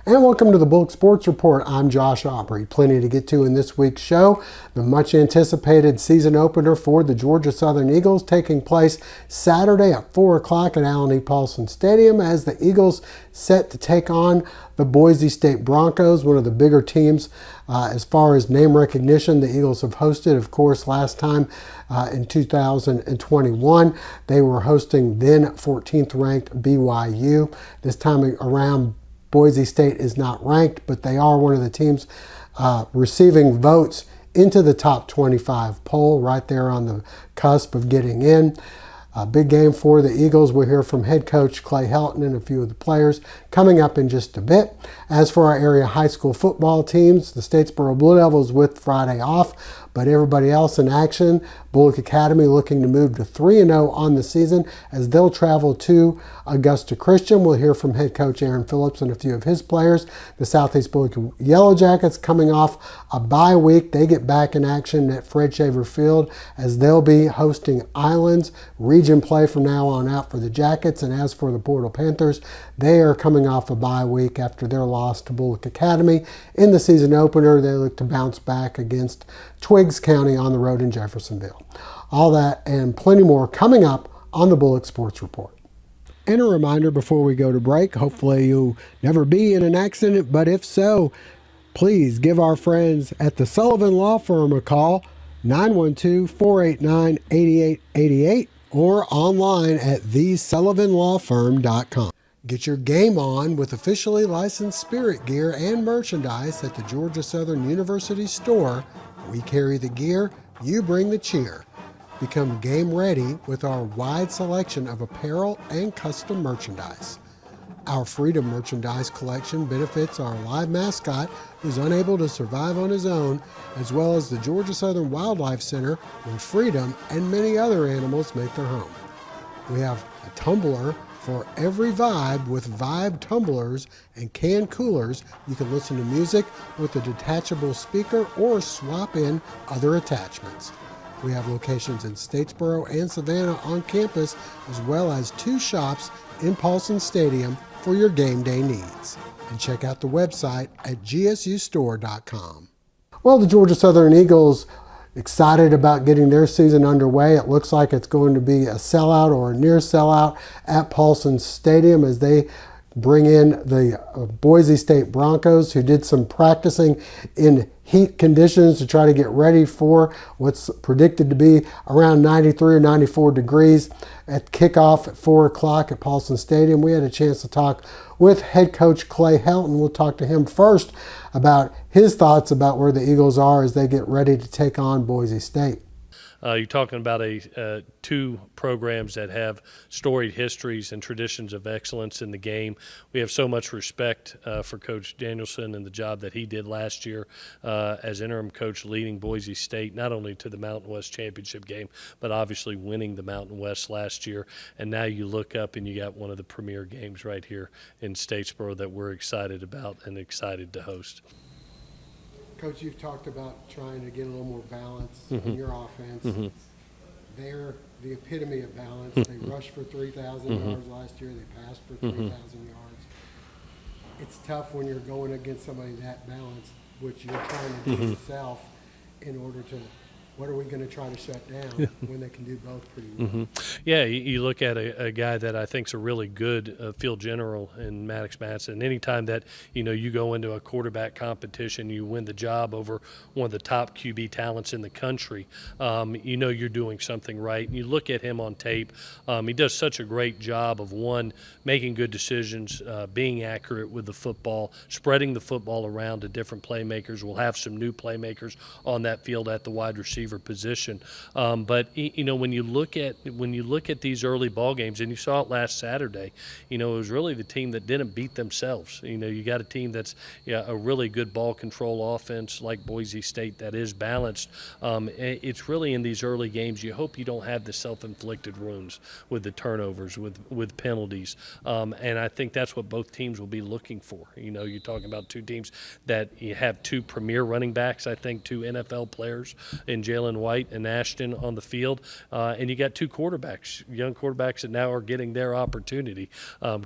And welcome to the Bulloch Sports Report. I'm Josh Aubrey. Plenty to get to in this week's show. The much anticipated season opener for the Georgia Southern Eagles taking place Saturday at 4 o'clock at Allen E. Paulson Stadium as the Eagles set to take on the Boise State Broncos, one of the bigger teams as far as name recognition. The Eagles have hosted, of course, last time in 2021. They were hosting then 14th ranked BYU. This time around, Boise State is not ranked, but they are one of the teams receiving votes into the top 25 poll, right there on the cusp of getting in. A big game for the Eagles. We'll hear from head coach Clay Helton and a few of the players coming up in just a bit. As for our area high school football teams, the Statesboro Blue Devils with Friday off, but everybody else in action. Bulloch Academy looking to move to 3-0 on the season as they'll travel to Augusta Christian. We'll hear from head coach Aaron Phillips and a few of his players. The Southeast Bulloch Yellow Jackets coming off a bye week. They get back in action at Fred Shaver Field as they'll be hosting Islands. Region play from now on out for the Jackets. And as for the Portal Panthers, they are coming off a bye week after their loss to Bulloch Academy. In the season opener, they look to bounce back against Twiggs County on the road in Jeffersonville. All that and plenty more coming up on the Bulloch Sports Report. And a reminder before we go to break, hopefully you'll never be in an accident, but if so, please give our friends at the Sullivan Law Firm a call, 912-489-8888, or online at thesullivanlawfirm.com. Get your game on with officially licensed spirit gear and merchandise at the Georgia Southern University store. We carry the gear, you bring the cheer. Become game ready with our wide selection of apparel and custom merchandise. Our Freedom merchandise collection benefits our live mascot who's unable to survive on his own, as well as the Georgia Southern Wildlife Center where Freedom and many other animals make their home. We have a tumbler for every vibe with Vibe tumblers and can coolers. You can listen to music with a detachable speaker or swap in other attachments. We have locations in Statesboro and Savannah on campus, as well as 2 shops in Paulson Stadium for your game day needs. And check out the website at gsustore.com. Well, the Georgia Southern Eagles excited about getting their season underway. It looks like it's going to be a sellout or a near sellout at Paulson Stadium as they bring in the Boise State Broncos, who did some practicing in heat conditions to try to get ready for what's predicted to be around 93 or 94 degrees at kickoff at 4 o'clock at Paulson Stadium. We had a chance to talk with head coach Clay Helton. We'll talk to him first about his thoughts about where the Eagles are as they get ready to take on Boise State. You're talking about two programs that have storied histories and traditions of excellence in the game. We have so much respect for Coach Danielson and the job that he did last year as interim coach, leading Boise State not only to the Mountain West Championship game, but obviously winning the Mountain West last year. And now you look up and you got one of the premier games right here in Statesboro that we're excited about and excited to host. Coach, you've talked about trying to get a little more balance in your offense. They're the epitome of balance. They rushed for 3,000 yards last year. They passed for 3,000 yards. It's tough when you're going against somebody that balanced, which you're trying to do yourself in order to, what are we going to try to shut down when they can do both pretty well? Yeah, you look at a guy that I think is a really good field general in Maddox Madsen. Anytime that, you go into a quarterback competition, you win the job over one of the top QB talents in the country, you're doing something right. And you look at him on tape, he does such a great job of, one, making good decisions, being accurate with the football, spreading the football around to different playmakers. We'll have some new playmakers on that field at the wide receiver position, but when you look at these early ball games, and you saw it last Saturday, it was really the team that didn't beat themselves. You got a team that's a really good ball control offense like Boise State that is balanced. It's really in these early games you hope you don't have the self-inflicted wounds with the turnovers, with penalties, and I think that's what both teams will be looking for. You're talking about two teams that you have 2 premier running backs, I think 2 NFL players in Jalen Jalen White and Ashton on the field, and you got two quarterbacks, young quarterbacks that now are getting their opportunity.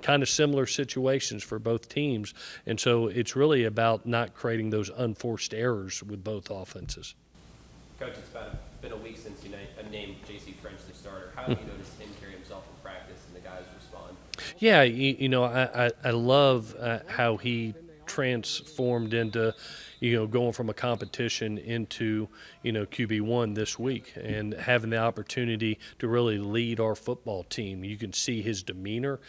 Kind of similar situations for both teams, and so it's really about not creating those unforced errors with both offenses. Coach, it's been a week since you named J.C. French the starter. How have you noticed him carry himself in practice and the guys respond? Yeah, I love how he transformed into, going from a competition into, QB1 this week and having the opportunity to really lead our football team. You can see his demeanor,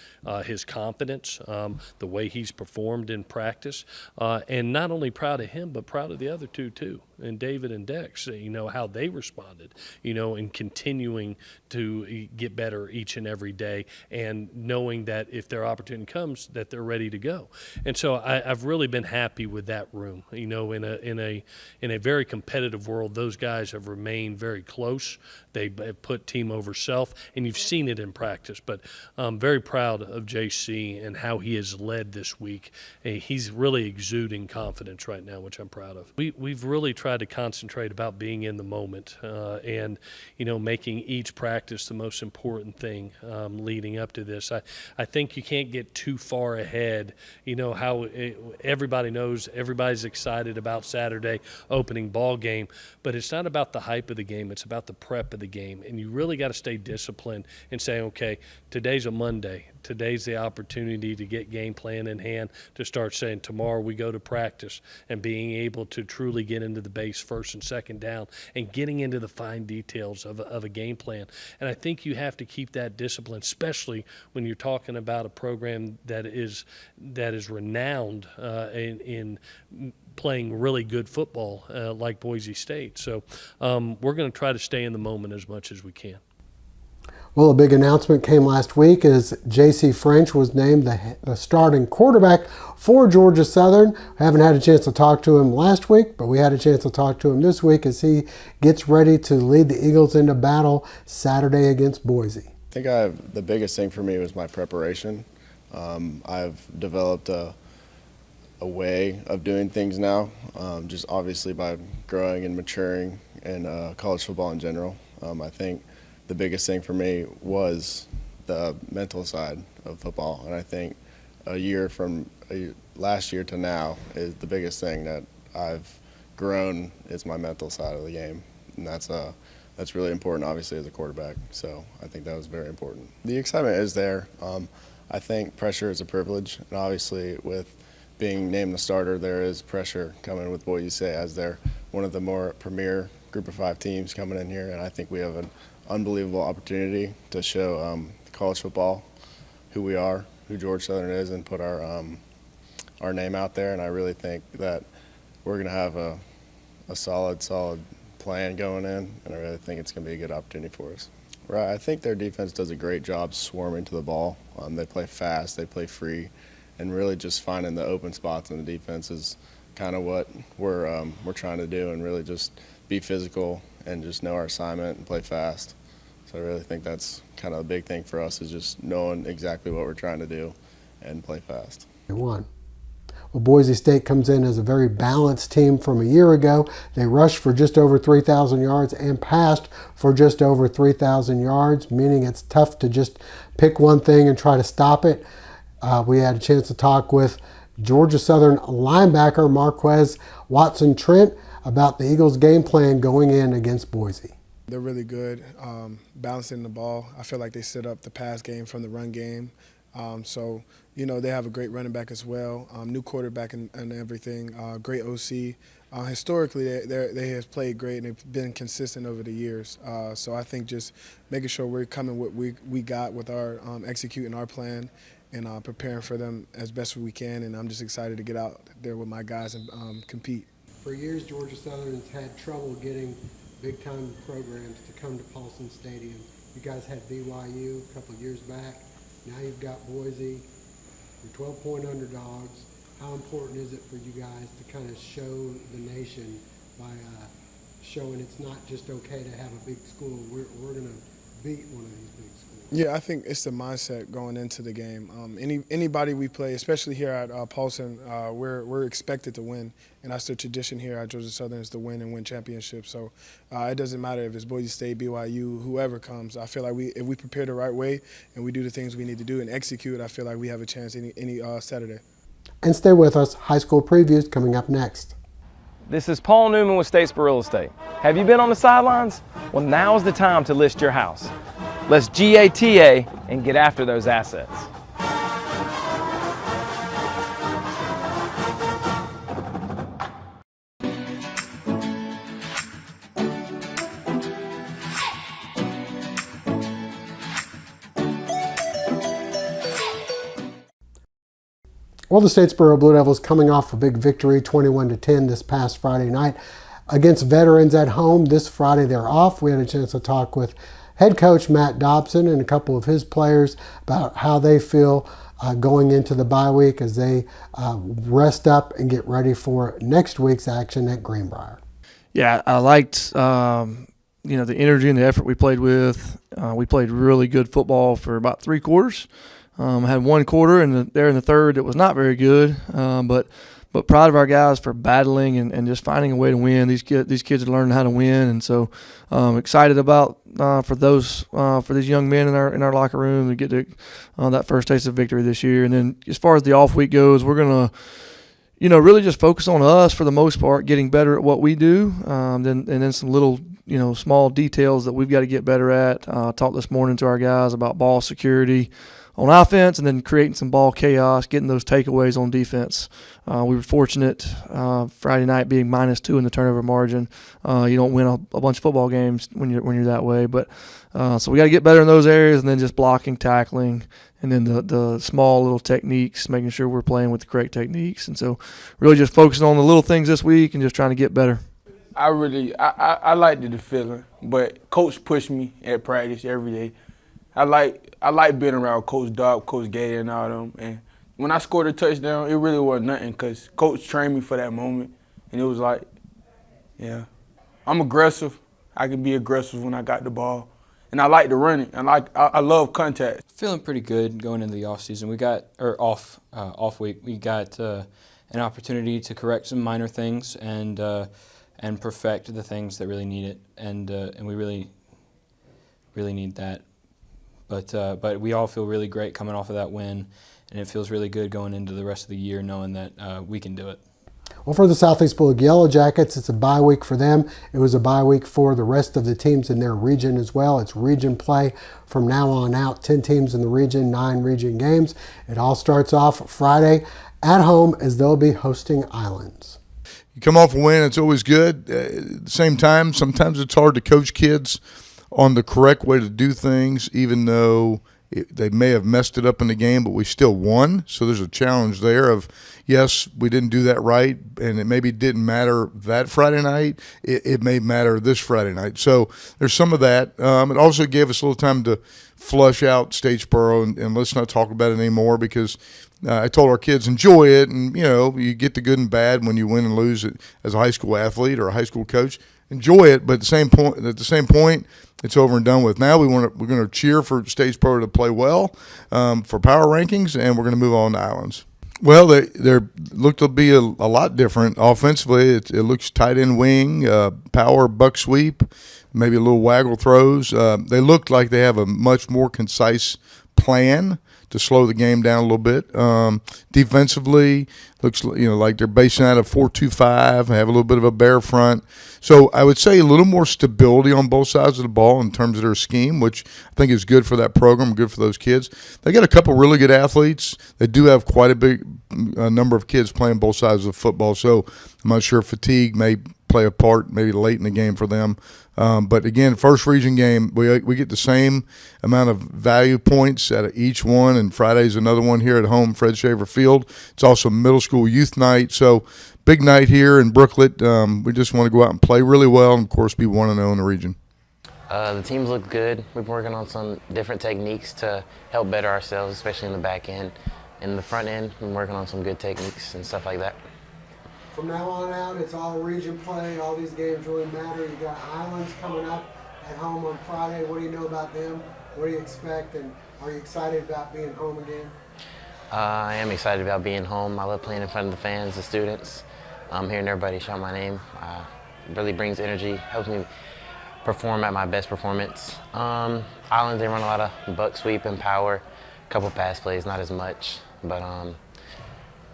his confidence, the way he's performed in practice, and not only proud of him, but proud of the other two too, and David and Dex, how they responded, and continuing to get better each and every day, and knowing that if their opportunity comes, that they're ready to go. And so I've really been happy with that room. In a very competitive world, those guys have remained very close. They have put team over self, and you've seen it in practice. But I'm very proud of JC and how he has led this week. He's really exuding confidence right now, which I'm proud of. We've really tried to concentrate about being in the moment and making each practice the most important thing leading up to this. I think you can't get too far ahead. How everybody knows, everybody's excited about Saturday opening ball game, but it's not about the hype of the game. It's about the prep of the game, and you really got to stay disciplined and say, okay, today's a Monday. Today's the opportunity to get game plan in hand, to start saying tomorrow we go to practice, and being able to truly get into the base first and second down and getting into the fine details of a game plan. And I think you have to keep that discipline, especially when you're talking about a program that is renowned in playing really good football like Boise State. So we're going to try to stay in the moment as much as we can. Well, a big announcement came last week as J.C. French was named the starting quarterback for Georgia Southern. I haven't had a chance to talk to him last week, but we had a chance to talk to him this week as he gets ready to lead the Eagles into battle Saturday against Boise. I think the biggest thing for me was my preparation. I've developed a way of doing things now, just obviously by growing and maturing in college football in general. I think the biggest thing for me was the mental side of football, and I think last year to now is the biggest thing that I've grown is my mental side of the game, and that's really important, obviously, as a quarterback. So I think that was very important. The excitement is there. I think pressure is a privilege, and obviously with being named the starter, there is pressure coming with Boise State as they're one of the more premier Group of 5 teams coming in here, and I think we have an unbelievable opportunity to show college football who we are, who Georgia Southern is, and put our name out there. And I really think that we're going to have a solid plan going in, and I really think it's going to be a good opportunity for us. Right, I think their defense does a great job swarming to the ball. They play fast, they play free, and really just finding the open spots in the defense is kind of what we're trying to do, and really just be physical and just know our assignment and play fast. So I really think that's kind of a big thing for us, is just knowing exactly what we're trying to do and play fast. They won. Well, Boise State comes in as a very balanced team from a year ago. They rushed for just over 3,000 yards and passed for just over 3,000 yards, meaning it's tough to just pick one thing and try to stop it. We had a chance to talk with Georgia Southern linebacker Marquez Watson-Trent about the Eagles' game plan going in against Boise. They're really good, balancing the ball. I feel like they set up the pass game from the run game. So, they have a great running back as well, new quarterback and everything, great OC. Historically, they have played great, and they've been consistent over the years. So I think just making sure we're coming what we got with our executing our plan and preparing for them as best as we can. And I'm just excited to get out there with my guys and compete. For years, Georgia Southern has had trouble getting big-time programs to come to Paulson Stadium. You guys had BYU a couple of years back. Now you've got Boise. You're 12-point underdogs. How important is it for you guys to kind of show the nation by showing it's not just okay to have a big school? We're going to beat one of these big schools? Yeah, I think it's the mindset going into the game. Anybody we play, especially here at Paulson, we're expected to win, and that's the tradition here at Georgia Southern is to win and win championships. So it doesn't matter if it's Boise State, BYU, whoever comes. I feel like if we prepare the right way and we do the things we need to do and execute, I feel like we have a chance any Saturday. And stay with us. High school previews coming up next. This is Paul Newman with Statesboro Real Estate. Have you been on the sidelines? Well, now's the time to list your house. Let's GATA and get after those assets. Well, the Statesboro Blue Devils coming off a big victory, 21-10 this past Friday night against veterans at home. This Friday they're off. We had a chance to talk with head coach Matt Dobson and a couple of his players about how they feel going into the bye week as they rest up and get ready for next week's action at Greenbrier. Yeah, I liked the energy and the effort we played with. We played really good football for about 3 quarters. Had 1 quarter and there in the third it was not very good, but proud of our guys for battling and just finding a way to win. These kids are learning how to win, and so excited about for these young men in our locker room to get to that first taste of victory this year. And then as far as the off week goes, we're gonna really just focus on us for the most part, getting better at what we do, then some little small details that we've got to get better at. Talked this morning to our guys about ball security on offense and then creating some ball chaos, getting those takeaways on defense. We were fortunate Friday night being -2 in the turnover margin. You don't win a bunch of football games when you're that way, but so we got to get better in those areas, and then just blocking, tackling, and then the small little techniques, making sure we're playing with the correct techniques. And so really just focusing on the little things this week and just trying to get better. I liked the feeling, but Coach pushed me at practice every day. I like being around Coach Dobb, Coach Gay, and all them. And when I scored a touchdown, it really wasn't nothing because Coach trained me for that moment. And it was like, yeah, I'm aggressive. I can be aggressive when I got the ball. And I like to run it. And I love contact. Feeling pretty good going into the off season. We got off week. We got an opportunity to correct some minor things and perfect the things that really need it. And we really need that. But we all feel really great coming off of that win, and it feels really good going into the rest of the year knowing that we can do it. Well, for the Southeast Bulloch Yellow Jackets, it's a bye week for them. It was a bye week for the rest of the teams in their region as well. It's region play from now on out. 10 teams in the region, 9 region games. It all starts off Friday at home as they'll be hosting Islands. You come off a win, it's always good. At the same time, sometimes it's hard to coach kids on the correct way to do things, even though they may have messed it up in the game, but we still won. So there's a challenge there of, yes, we didn't do that right, and it maybe didn't matter that Friday night. It may matter this Friday night. So there's some of that. It also gave us a little time to flush out Statesboro, and let's not talk about it anymore because I told our kids, enjoy it, and, you get the good and bad when you win and lose as a high school athlete or a high school coach. Enjoy it, but at the same point, it's over and done with. Now we're going to cheer for Statesboro to play well for power rankings, and we're going to move on to Islands. Well, they look to be a lot different offensively. It looks tight end wing, power buck sweep, maybe a little waggle throws. They look like they have a much more concise plan to slow the game down a little bit. Defensively, looks like they're basing out of 4-2-5, have a little bit of a bear front. So I would say a little more stability on both sides of the ball in terms of their scheme, which I think is good for that program, good for those kids. They got a couple really good athletes. They do have quite a big number of kids playing both sides of the football. So I'm not sure fatigue may play a part maybe late in the game for them. But again, first region game, we get the same amount of value points out of each one, and Friday's another one here at home, Fred Shaver Field. It's also middle school youth night, so big night here in Brooklet. We just want to go out and play really well and, of course, be 1-0 in the region. The teams look good. We've been working on some different techniques to help better ourselves, especially in the back end. In the front end, we've been working on some good techniques and stuff like that. From now on out, it's all region play. All these games really matter. You got Islands coming up at home on Friday. What do you know about them? What do you expect? And are you excited about being home again? I am excited about being home. I love playing in front of the fans, the students. Hearing everybody shout my name really brings energy, helps me perform at my best performance. Islands, they run a lot of buck sweep and power, a couple pass plays, not as much, but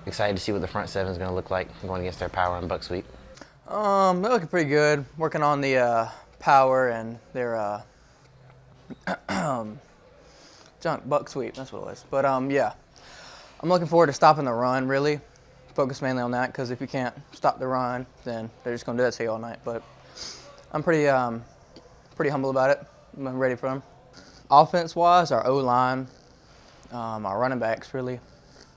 excited to see what the front seven is going to look like going against their power and buck sweep. They're looking pretty good. Working on the power and their junk buck sweep. That's what it was. But yeah, I'm looking forward to stopping the run. Really, focus mainly on that because if you can't stop the run, then they're just going to do that to you all night. But I'm pretty humble about it. I'm ready for them. Offense-wise, our O-line, our running backs, really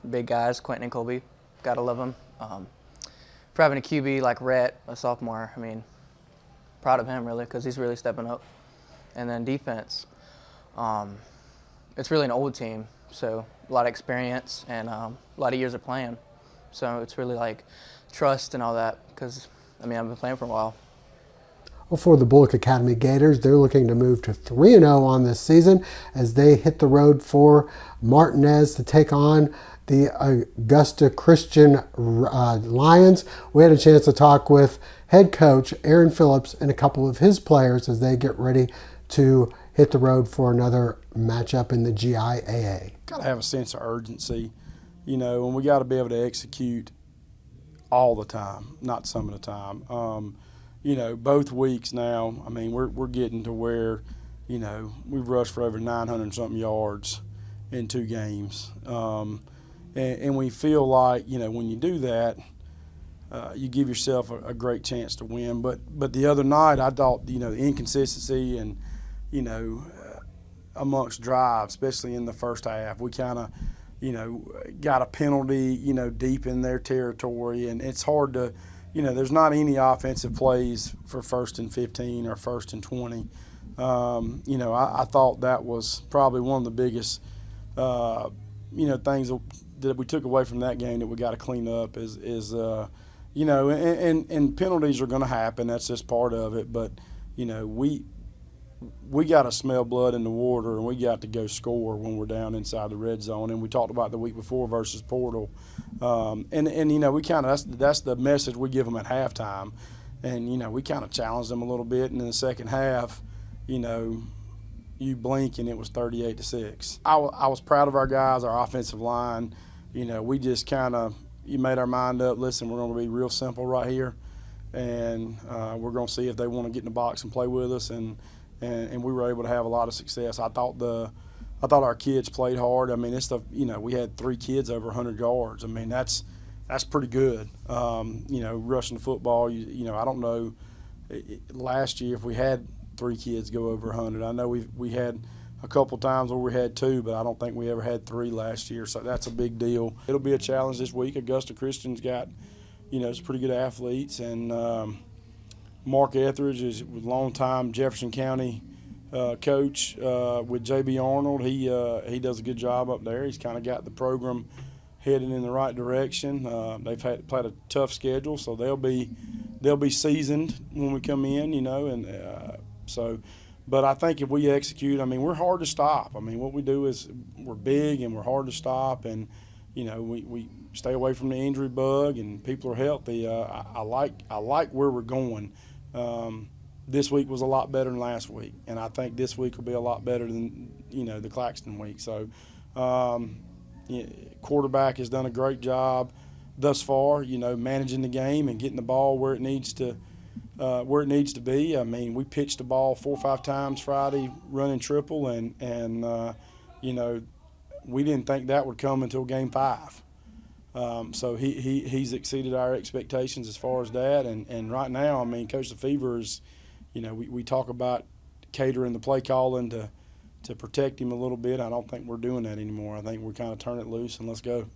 big guys, Quentin and Colby. Gotta love them. For having a QB like Rhett, a sophomore, I mean, proud of him really because he's really stepping up. And then defense, it's really an old team, so a lot of experience and a lot of years of playing. So it's really like trust and all that because, I mean, I've been playing for a while. Well, for the Bulloch Academy Gators, they're looking to move to 3-0 on this season as they hit the road for Martinez to take on the Augusta Christian Lions. We had a chance to talk with head coach Aaron Phillips and a couple of his players as they get ready to hit the road for another matchup in the GIAA. Got to have a sense of urgency, you know, and we got to be able to execute all the time, not some of the time. You know, both weeks now, I mean, we're getting to where, you know, we've rushed for over 900-something yards in 2 games. And we feel like, you know, when you do that, you give yourself a great chance to win. But the other night, I thought, you know, the inconsistency and, you know, amongst drives, especially in the first half, we kind of, you know, got a penalty, you know, deep in their territory. And it's hard to, you know, there's not any offensive plays for 1st and 15 or 1st and 20. You know, I thought that was probably one of the biggest, you know, things that we took away from that game that we got to clean up is you know, and penalties are going to happen. That's just part of it. But, you know, we got to smell blood in the water, and we got to go score when we're down inside the red zone. And we talked about the week before versus Portal. And you know, we kind of that's the message we give them at halftime. And, you know, we kind of challenged them a little bit. And in the second half, you know, you blink and it was 38-6. I was proud of our guys, our offensive line. You know, we just kind of made our mind up. Listen, we're going to be real simple right here, and we're going to see if they want to get in the box and play with us. And we were able to have a lot of success. I thought our kids played hard. I mean, you know, we had 3 kids over 100 yards. I mean, that's pretty good. You know, rushing the football. You know, I don't know last year if we had 3 kids go over 100. I know we had a couple times where we had 2, but I don't think we ever had 3 last year. So that's a big deal. It'll be a challenge this week. Augusta Christian's got, you know, some pretty good athletes, and Mark Etheridge is a longtime Jefferson County coach with J.B. Arnold. He does a good job up there. He's kind of got the program headed in the right direction. They've played a tough schedule, so they'll be seasoned when we come in, you know, and so. But I think if we execute, I mean, we're hard to stop. I mean, what we do is we're big and we're hard to stop, and you know, we stay away from the injury bug, and people are healthy. I like where we're going. This week was a lot better than last week, and I think this week will be a lot better than, you know, the Claxton week. So, quarterback has done a great job thus far, you know, managing the game and getting the ball where it needs to be. I mean, we pitched the ball 4 or 5 times Friday, running triple, and you know, we didn't think that would come until game 5. So he's exceeded our expectations as far as that, and right now, I mean, Coach LeFever is, you know, we talk about catering the play calling to protect him a little bit. I don't think we're doing that anymore. I think we're kind of turn it loose and let's go.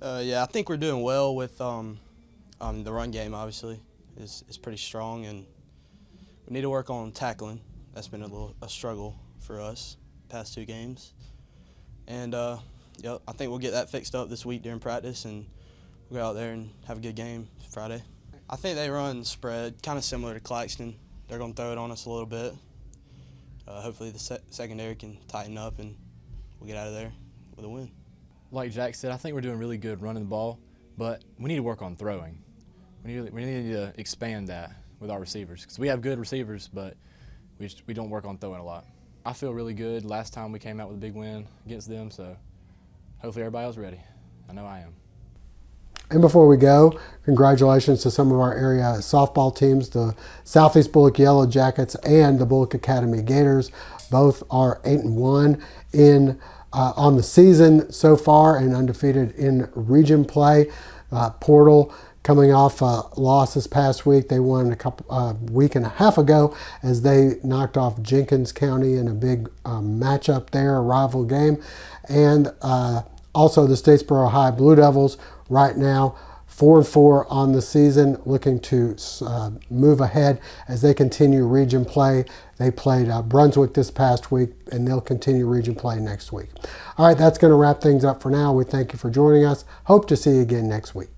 Yeah, I think we're doing well with the run game. Obviously, is pretty strong, and we need to work on tackling. That's been a struggle for us past 2 games, and yep, I think we'll get that fixed up this week during practice, and we'll go out there and have a good game Friday. I think they run spread, kind of similar to Claxton. They're going to throw it on us a little bit, hopefully the secondary can tighten up and we'll get out of there with a win. Like Jack said, I think we're doing really good running the ball, but we need to work on throwing. We need to expand that with our receivers because we have good receivers, but we don't work on throwing a lot. I feel really good. Last time we came out with a big win against them, so hopefully everybody else ready. I know I am. And before we go, congratulations to some of our area softball teams, the Southeast Bulloch Yellow Jackets and the Bulloch Academy Gators. Both are 8-1 on the season so far and undefeated in region play. Portal coming off a loss this past week. They won a week and a half ago as they knocked off Jenkins County in a big matchup there, a rival game. And also the Statesboro High Blue Devils right now 4-4 on the season, looking to move ahead as they continue region play. They played Brunswick this past week, and they'll continue region play next week. All right, that's going to wrap things up for now. We thank you for joining us. Hope to see you again next week.